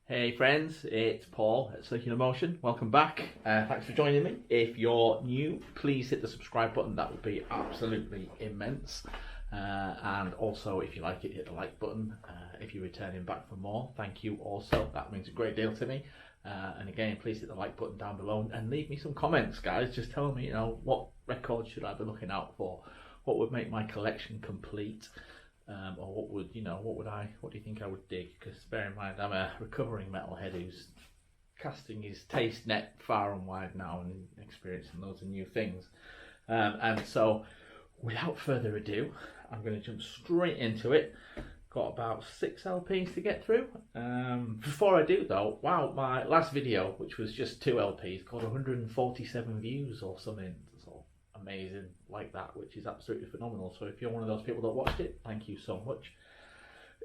Hey friends, it's Paul at Circular Motion. Welcome back. Thanks for joining me. If you're new, please hit the subscribe button. That would be absolutely immense. And also, if you like it, hit the like button. If you're returning back for more, thank you also. That means a great deal to me. And again, please hit the like button down below and leave me some comments, guys. Just tell me, what records should I be looking out for? What would make my collection complete? Or what do you think I would dig? Because bear in mind, I'm a recovering metalhead who's casting his taste net far and wide now and experiencing loads of new things. And so, without further ado, I'm going to jump straight into it. Got about 6 LPs to get through. Before I do though, wow, my last video, which was just 2 LPs, got 147 views or something. So amazing like that, which is absolutely phenomenal. So if you're one of those people that watched it, thank you so much.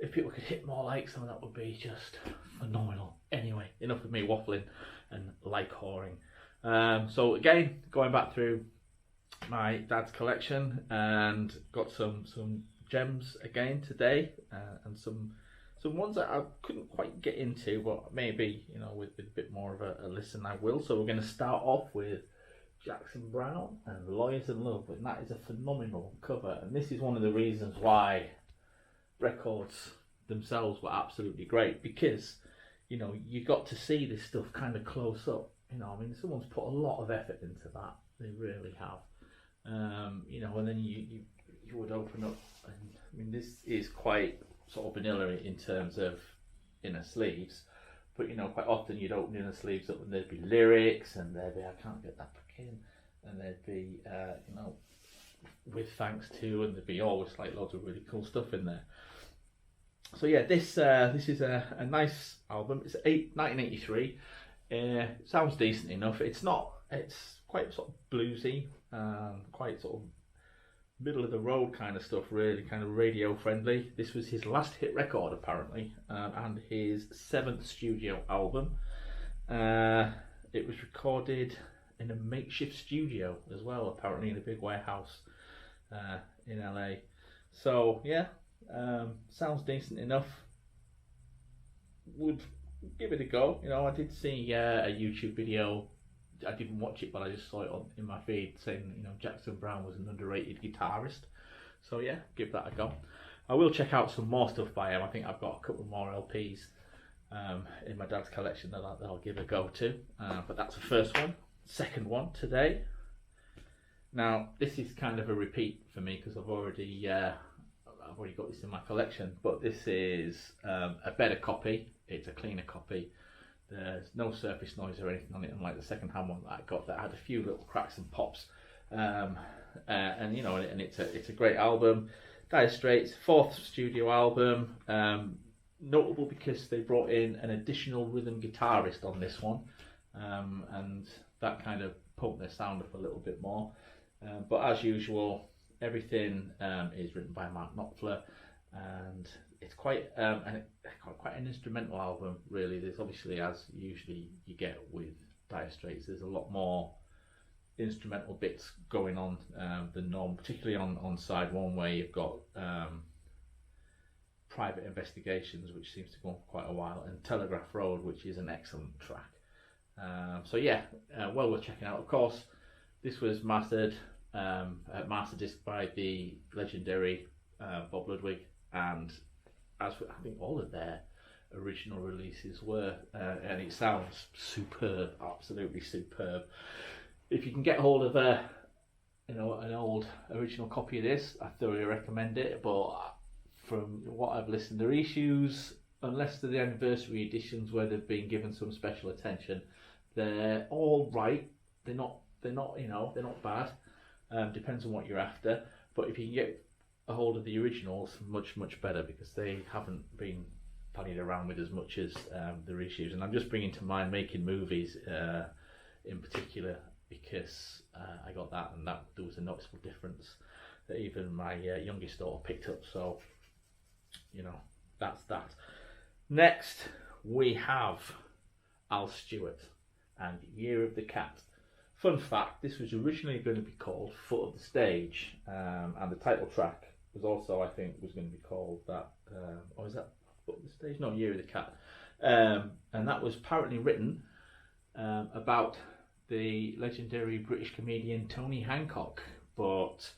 If people could hit more likes, then that would be just phenomenal. Anyway, enough of me waffling and like whoring. So again, going back through my dad's collection and got some gems again today, and some ones that I couldn't quite get into, but maybe with a bit more of a listen I will. So we're going to start off with Jackson Browne and Lawyers in Love, and that is a phenomenal cover, and this is one of the reasons why records themselves were absolutely great, because you got to see this stuff kind of close up. Someone's put a lot of effort into that, they really have. And then you would open up, and this is quite sort of vanilla in terms of inner sleeves, but quite often you'd open inner sleeves up and there'd be lyrics, and there'd be, I can't get that back in, and there'd be with thanks to, and there'd be always like loads of really cool stuff in there. So yeah, this is a nice album. It's 1983. Sounds decent enough. It's quite sort of bluesy, quite sort of middle of the road kind of stuff, really kind of radio friendly. This was his last hit record apparently, and his 7th studio album. It was recorded in a makeshift studio as well, apparently in a big warehouse in LA. So yeah, sounds decent enough. Would give it a go. I did see a YouTube video. I didn't watch it, but I just saw it in my feed saying, Jackson Browne was an underrated guitarist. So yeah, give that a go. I will check out some more stuff by him. I think I've got a couple more LPs in my dad's collection that I'll give a go to. But that's the first one. Second one today. Now this is kind of a repeat for me because I've already got this in my collection. But this is a better copy. It's a cleaner copy. There's no surface noise or anything on it, unlike the second-hand one that I got that had a few little cracks and pops. And it's a great album. Dire Straits' 4th studio album, notable because they brought in an additional rhythm guitarist on this one, and that kind of pumped their sound up a little bit more. But as usual, everything is written by Mark Knopfler, and it's quite an instrumental album, really. There's obviously, as usually you get with Dire Straits, there's a lot more instrumental bits going on than normal, particularly on side one, where you've got Private Investigations, which seems to go on for quite a while, and Telegraph Road, which is an excellent track. So yeah, well worth checking out. Of course, this was mastered at Masterdisc by the legendary Bob Ludwig, and as I think all of their original releases were, and it sounds superb, absolutely superb. If you can get hold of an old original copy of this, I thoroughly recommend it. But from what I've listened, the reissues, unless they're the anniversary editions where they've been given some special attention, they're all right. They're not bad. Depends on what you're after. But if you can get a hold of the originals, much better, because they haven't been played around with as much as the reissues. And I'm just bringing to mind Making Movies in particular, because I got that, and that there was a noticeable difference that even my youngest daughter picked up. So that's that. Next we have Al Stewart and Year of the Cat. Fun fact, this was originally going to be called Foot of the Stage, and the title track was also, I think, was going to be called that, or is that Foot of the Stage? No, Year of the Cat. And that was apparently written about the legendary British comedian Tony Hancock. But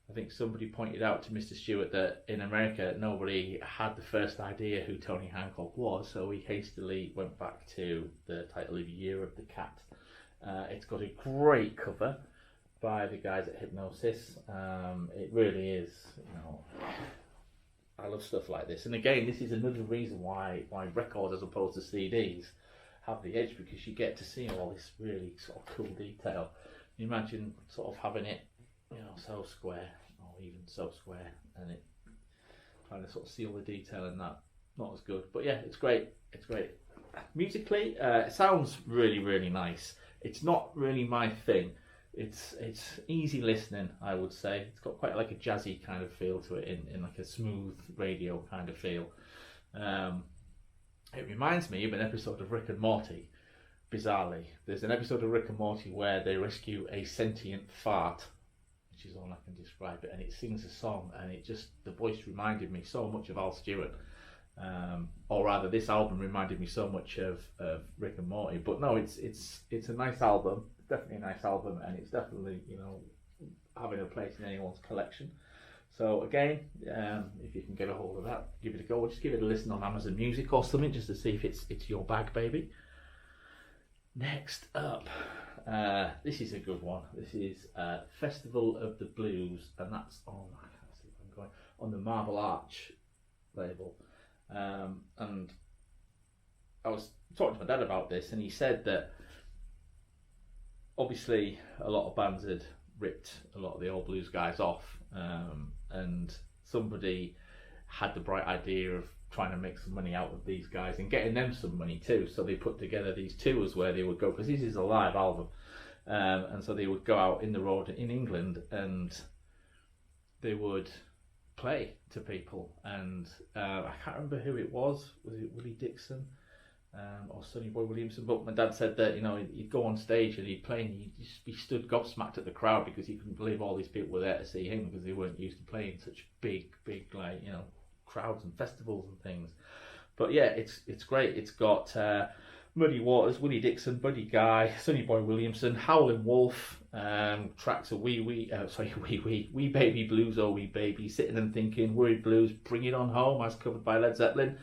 I think somebody pointed out to Mr. Stewart that in America nobody had the first idea who Tony Hancock was, so he hastily went back to the title of Year of the Cat. It's got a great cover by the guys at Hypnosis. It really is, I love stuff like this. And again, this is another reason why records as opposed to CDs have the edge, because you get to see all this really sort of cool detail. You imagine sort of having it, so square, or even so square, and it trying to sort of see all the detail in that, not as good. But yeah, it's great. It's great. Musically, it sounds really, really nice. It's not really my thing. It's easy listening, I would say. It's got quite like a jazzy kind of feel to it, in like a smooth radio kind of feel. It reminds me of an episode of Rick and Morty, bizarrely. There's an episode of Rick and Morty where they rescue a sentient fart, which is all I can describe it, and it sings a song, and the voice reminded me so much of Al Stewart. Or rather, this album reminded me so much of Rick and Morty. But no, it's a nice album. It's definitely a nice album, and it's definitely having a place in anyone's collection. So again, if you can get a hold of that, give it a go. Or just give it a listen on Amazon Music or something, just to see if it's your bag, baby. Next up, this is a good one. This is Festival of the Blues, and that's on, I can't see if I'm going, on the Marble Arch label. And I was talking to my dad about this, and he said that obviously a lot of bands had ripped a lot of the old blues guys off, and somebody had the bright idea of trying to make some money out of these guys and getting them some money too. So they put together these tours where they would go, because this is a live album, and so they would go out in the road in England and they would play to people. And I can't remember who it was it Willie Dixon or Sonny Boy Williamson? But my dad said that he'd go on stage and he'd play, and he'd just be stood gobsmacked at the crowd because he couldn't believe all these people were there to see him, because they weren't used to playing such big like crowds and festivals and things. But yeah, it's great. It's got Muddy Waters, Willie Dixon, Buddy Guy, Sonny Boy Williamson, Howlin' Wolf, tracks of Wee Baby Blues, Oh Wee Baby, Sitting and Thinking, Worried Blues, Bring It On Home, as covered by Led Zeppelin,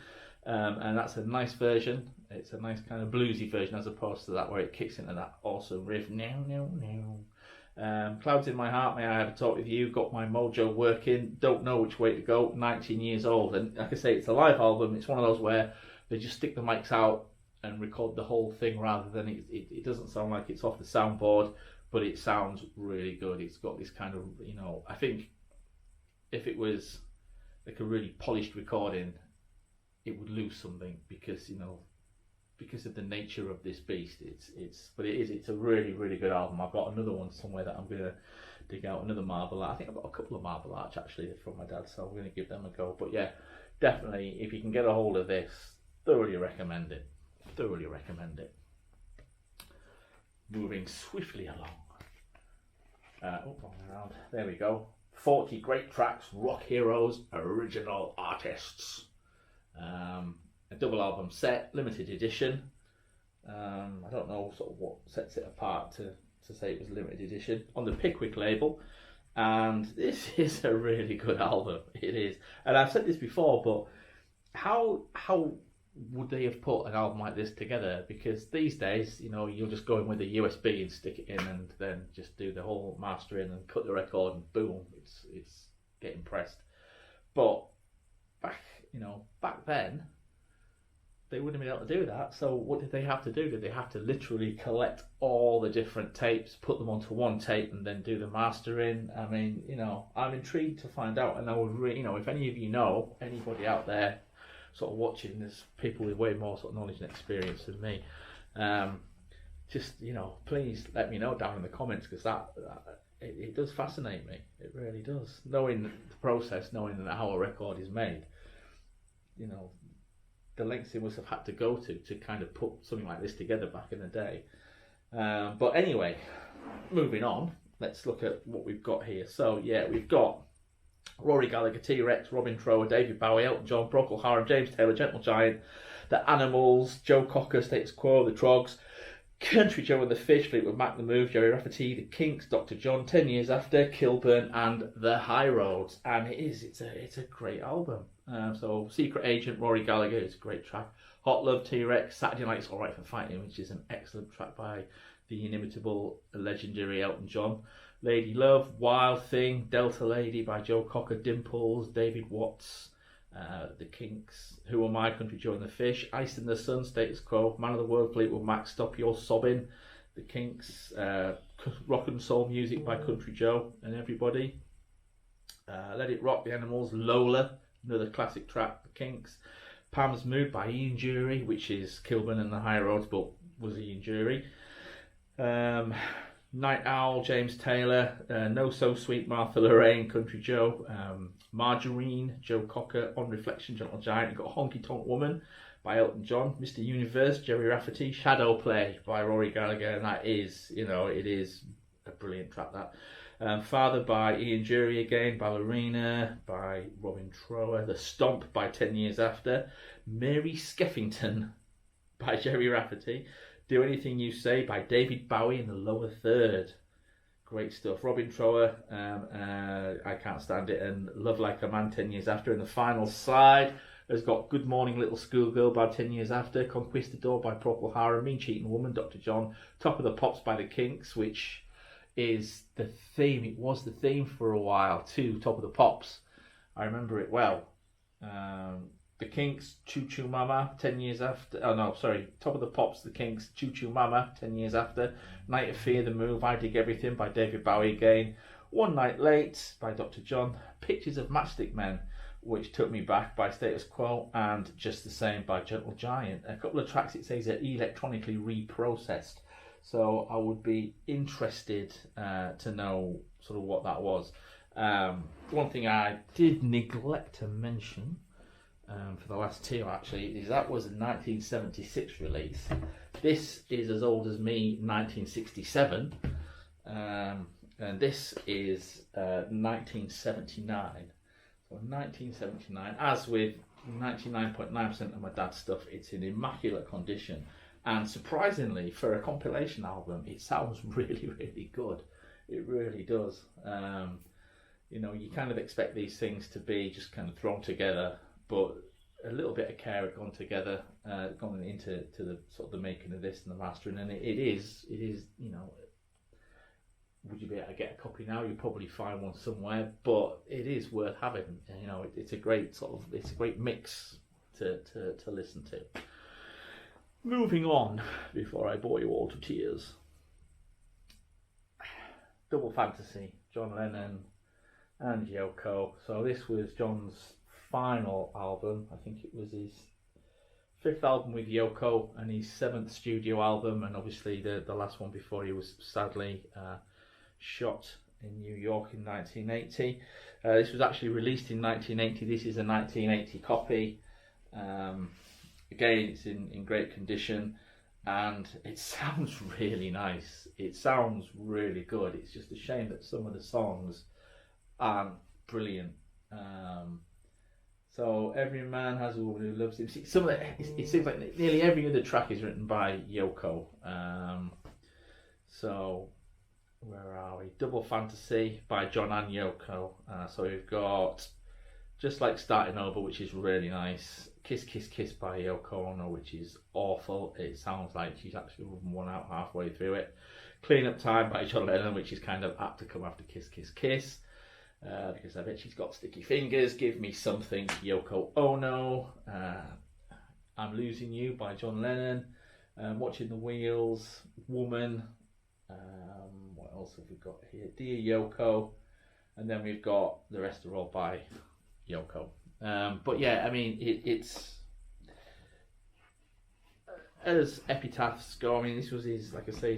and that's a nice version. It's a nice kind of bluesy version, as opposed to that where it kicks into that awesome riff. Clouds in My Heart, May I Have a Talk With You, Got My Mojo Working, Don't Know Which Way to Go, 19 Years Old. And like I say, it's a live album. It's one of those where they just stick the mics out and record the whole thing, rather than it doesn't sound like it's off the soundboard, but it sounds really good. It's got this kind of, I think if it was like a really polished recording, it would lose something, because of the nature of this beast. It's a really, really good album. I've got another one somewhere that I'm going to dig out, another Marble Arch. I think I've got a couple of Marble Arch actually from my dad, so I'm going to give them a go. But yeah, definitely, if you can get a hold of this, thoroughly recommend it. Moving swiftly along. Wrong way around. There we go. 40 great tracks, rock heroes, original artists. A double album set, limited edition. I don't know sort of what sets it apart to say it was limited edition, on the Pickwick label. And this is a really good album. It is. And I've said this before, but how would they have put an album like this together? Because these days, you'll just go in with a USB and stick it in, and then just do the whole mastering and cut the record, and boom, it's getting pressed. But back then, they wouldn't have been able to do that. So what did they have to do? Did they have to literally collect all the different tapes, put them onto one tape, and then do the mastering? I mean, I'm intrigued to find out, and I would if any of you know, anybody out there sort of watching, there's people with way more sort of knowledge and experience than me, just please let me know down in the comments, because it does fascinate me. It really does, knowing the process, knowing how a record is made, the lengths they must have had to go to kind of put something like this together back in the day. But anyway, moving on, let's look at what we've got here. So yeah, we've got Rory Gallagher, T-Rex, Robin Trower, David Bowie, Elton John, Procol Harum, James Taylor, Gentle Giant, The The Animals, Joe Cocker, Status Quo, The Trogs, Country Joe and the Fish, Fleetwood Mac, The Move, Jerry Rafferty, The Kinks, Dr. John, 10 Years After, Kilburn, and The High Roads. And it's a great album. So Secret Agent, Rory Gallagher, is a great track. Hot Love, T-Rex, Saturday Night's Alright for Fighting, which is an excellent track by the inimitable, legendary Elton John. Lady Love, Wild Thing, Delta Lady by Joe Cocker, Dimples, David Watts, The Kinks, Who Am I, Country Joe and the Fish, Ice in the Sun, Status Quo, Man of the World, Fleetwood Mac, Stop Your Sobbing, The Kinks, Rock and Soul Music by Country Joe and everybody, Let It Rock, The Animals, Lola, another classic track, The Kinks, Pam's Mood by Ian Dury, which is Kilburn and the High Roads, but was Ian Dury. Night Owl, James Taylor, No So Sweet, Martha Lorraine, Country Joe, Margarine, Joe Cocker, On Reflection, Gentle Giant. You've got Honky Tonk Woman by Elton John, Mr. Universe, Jerry Rafferty, Shadow Play by Rory Gallagher, and that is, it is a brilliant track, that. Father by Ian Dury again, Ballerina by Robin Trower, The Stomp by 10 Years After, Mary Skeffington by Jerry Rafferty, Do Anything You Say by David Bowie in the Lower Third. Great stuff. Robin Trower, I Can't Stand It, and Love Like a Man, 10 Years After. And the final side has got Good Morning Little Schoolgirl by 10 Years After, Conquistador by Procol Harum, Mean Cheating Woman, Dr. John, Top of the Pops by The Kinks, which is the theme. It was the theme for a while too, Top of the Pops. I remember it well. The Kinks, Choo Choo Mama, 10 Years After. Oh no, sorry. Top of the Pops, The Kinks, Choo Choo Mama, 10 Years After. Night of Fear, The Move, I Dig Everything by David Bowie again. One Night Late by Dr. John. Pictures of Matchstick Men, which Took Me Back by Status Quo, and Just the Same by Gentle Giant. A couple of tracks it says are electronically reprocessed. So I would be interested to know sort of what that was. One thing I did neglect to mention for the last two actually is that was a 1976 release. This is as old as me, 1967, and this is 1979. So 1979, as with 99.9% of my dad's stuff, it's in immaculate condition. And surprisingly, for a compilation album, it sounds really, really good. It really does. You kind of expect these things to be just kind of thrown together, but a little bit of care had gone together, gone into the sort of the making of this and the mastering, and it is. Would you be able to get a copy now? You'll probably find one somewhere, but it is worth having. It's a great mix to listen to. Moving on, before I bore you all to tears. Double Fantasy, John Lennon and Yoko. So this was John's final album. I think it was his 5th album with Yoko and his 7th studio album, and obviously the last one before he was sadly shot in New York in 1980. This was actually released in 1980. This is a 1980 copy. Again, it's in great condition, and it sounds really nice. It sounds really good. It's just a shame that some of the songs aren't brilliant. So Every Man Has a Woman Who Loves Him. It seems like nearly every other track is written by Yoko. So where are we? Double Fantasy by John and Yoko. So we've got Just Like Starting Over, which is really nice. Kiss Kiss Kiss by Yoko Ono, which is awful. It sounds like she's actually run out halfway through it. Clean Up Time by John Lennon, which is kind of apt to come after Kiss Kiss Kiss. Because I bet she's got sticky fingers. Give Me Something, Yoko Ono. I'm Losing You by John Lennon. Watching the Wheels, Woman. What else have we got here? Dear Yoko. And then we've got The Rest Are All by Yoko. But yeah, I mean, it's as epitaphs go. I mean, this was his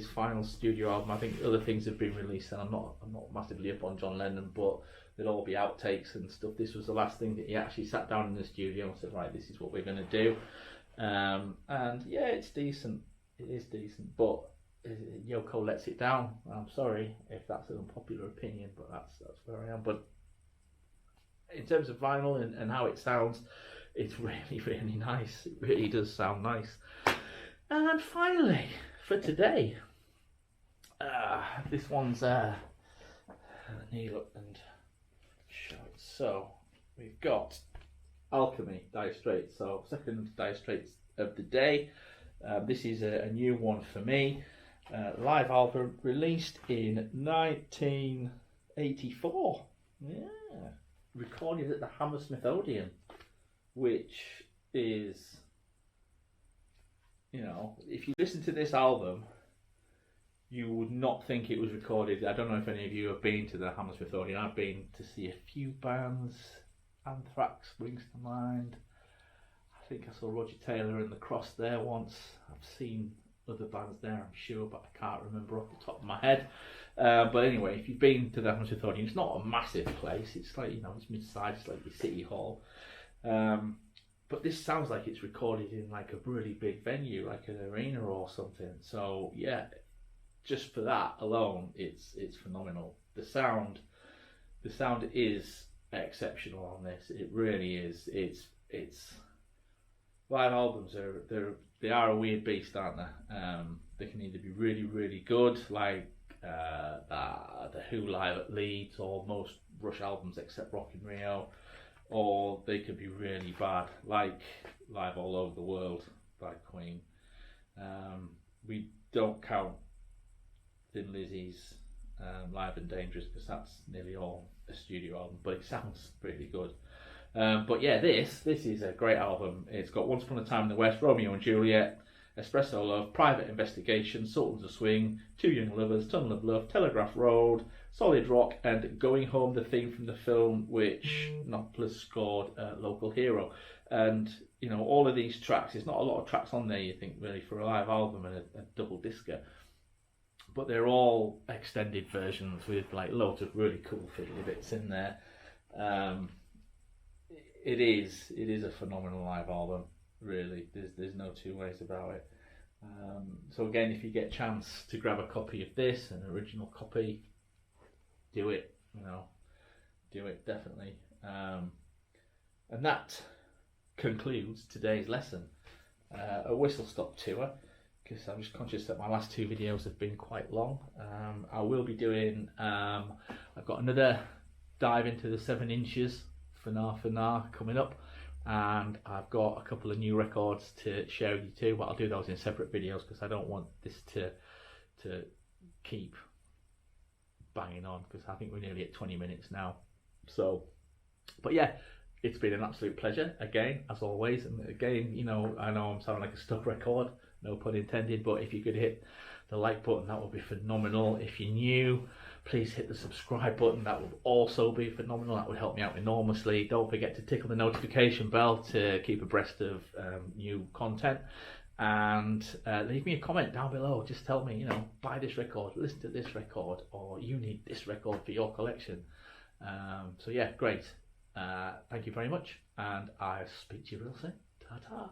final studio album. I think other things have been released, and I'm not massively up on John Lennon, but there'll all be outtakes and stuff. This was the last thing that he actually sat down in the studio and said, right, this is what we're going to do. And yeah, it's decent. It is decent, but Yoko lets it down. I'm sorry if that's an unpopular opinion, but that's where I am. But in terms of vinyl and how it sounds, It's really, really nice. It really does sound nice. And finally, for today, this one's let me look and show it. So we've got Alchemy Dire Straits. So second Dire Straits of the day. This is a new one for me. Live album released in 1984. Yeah, recorded at the Hammersmith Odeon, which is, you know, if you listen to this album, you would not think it was recorded. I don't know if any of you have been to the Hammersmith Odeon. I've been to see a few bands. Anthrax springs to mind. I think I saw Roger Taylor and The Cross there once. I've seen other bands there, I'm sure, but I can't remember off the top of my head. But anyway, if you've been to the Hammersmith Odeon, it's not a massive place. It's like, you know, it's mid-sized, it's like the City Hall. But this sounds like it's recorded in like a really big venue, like an arena or something. So yeah, just for that alone, it's phenomenal. The sound is exceptional on this. It really is. It's live albums they are a weird beast, aren't they? They can either be really, really good, like the Who live at Leeds, or most Rush albums except Rock in Rio, or they could be really bad, like Live All Over the World by Queen. We don't count Thin Lizzy's Live and Dangerous, because that's nearly all a studio album, but it sounds really good. But yeah, this is a great album. It's got Once Upon a Time in the West, Romeo and Juliet, Espresso Love, Private Investigation, Sultans of Swing, Two Young Lovers, Tunnel of Love, Telegraph Road, Solid Rock, and Going Home, the theme from the film, which Knopfler scored Local Hero. And, you know, all of these tracks, there's not a lot of tracks on there, you think, really, for a live album and a double discer. But they're all extended versions with like loads of really cool fiddly bits in there. It is a phenomenal live album, really. There's no two ways about it. So again, if you get a chance to grab a copy of this, an original copy, do it. You know, do it definitely. And that concludes today's lesson. A whistle stop tour, because I'm just conscious that my last two videos have been quite long. I will be doing, I've got another dive into the 7 inches for Nah coming up, and I've got a couple of new records to share with you too, but I'll do those in separate videos because I don't want this to keep banging on, because I think we're nearly at 20 minutes now. So, but yeah, it's been an absolute pleasure again, as always. And again, you know, I know I'm sounding like a stuck record, no pun intended, but if you could hit the like button, that would be phenomenal. If you're new, please hit the subscribe button, that would also be phenomenal. That would help me out enormously. Don't forget to tickle the notification bell to keep abreast of new content, and leave me a comment down below. Just tell me, you know, buy this record, listen to this record, or you need this record for your collection. So yeah, great. Thank you very much, and I'll speak to you real soon. Ta-ta.